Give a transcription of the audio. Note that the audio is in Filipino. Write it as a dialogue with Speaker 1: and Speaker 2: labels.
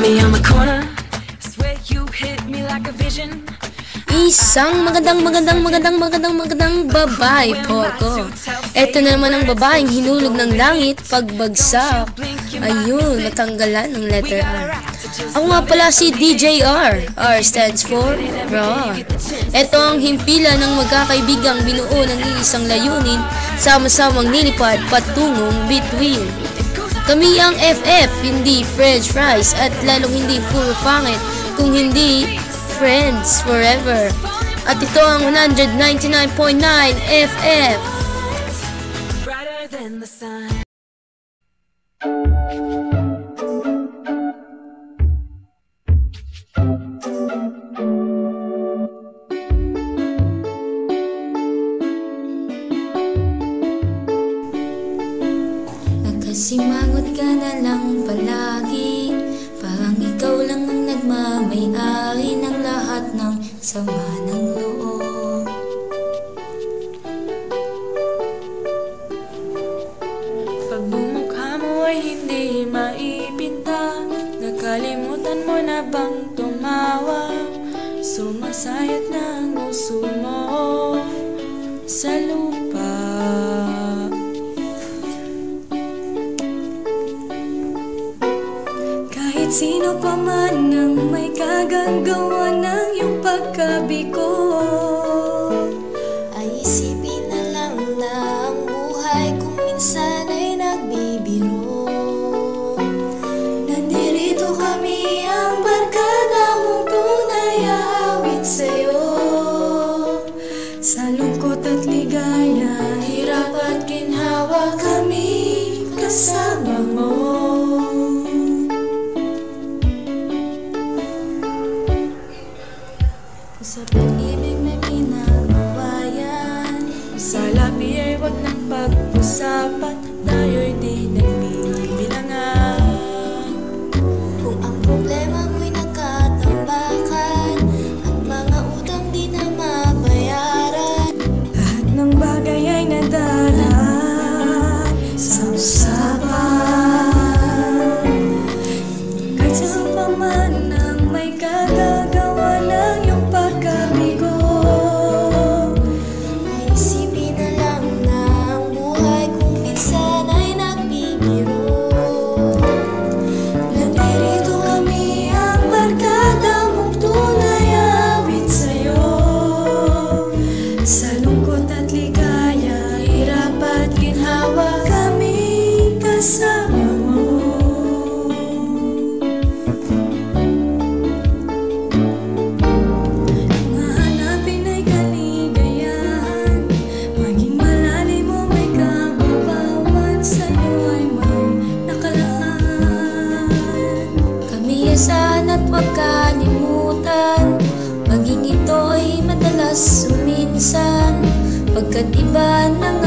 Speaker 1: me on the corner, swear you hit me like a vision.
Speaker 2: Isang magandang babae po ako. Eto na naman ang babaeng hinulog ng langit pagbagsak. Ayun, natanggalan ng letter R. Ako nga pala si DJR. R stands for Raw. Eto ang himpilan ng magkakaibigang binuo ng iisang layunin, sama-samang nilipad patungong bituin. Kami ang FF, hindi French fries, at lalong hindi puro pangit, kung hindi friends forever. At ito ang 199.9 FF.
Speaker 1: Brighter than the sun.
Speaker 2: Nagkasimangot ka na lang palagi, parang ikaw lang ang nagmamay-ari ng lahat ng sama ng loob.
Speaker 3: Pagbumukha mo ay hindi maipinta, nakalimutan mo na bang tumawa? Sumasayat na ang uso mo sa lupa. Kahit sino pa man ang may kagagawa ng iyong pagkabigo,
Speaker 2: Ay isipin na lang na ang buhay kung minsan ay nagbibiro.
Speaker 3: nandirito kami ang barkada mong tunay awit sa'yo. Sa lungkot at ligaya, hirap at ginhawa, kami kasama mo.
Speaker 2: Sa pag-ibig may pinagawa yan,
Speaker 3: Sa labi ay wag ng pag-usapan, tayo'y di nagbibilangan.
Speaker 2: kung ang problema mo'y nagkatambakan, at mga utang di na mabayaran.
Speaker 3: Lahat ng bagay ay nadaan sa usapan. Kahit saan pa man ang may kagagawa ng iyong pagkabigo,
Speaker 2: Ay isipin na lang na ang buhay kung minsan ay nagbibiro.
Speaker 3: nandirito kami ang barkada mong tunay awit sa'yo. Sa lungkot at ligaya, hirap at ginhawa, kami kasama mo. Kung hahanapin ay kaligayahan, maging malalim mo may kababawan, sa'yo ay may nakalaan.
Speaker 2: Kamiyasan at huwag kalimutan, maging ito ay madalas suminsan, pagkat iba ng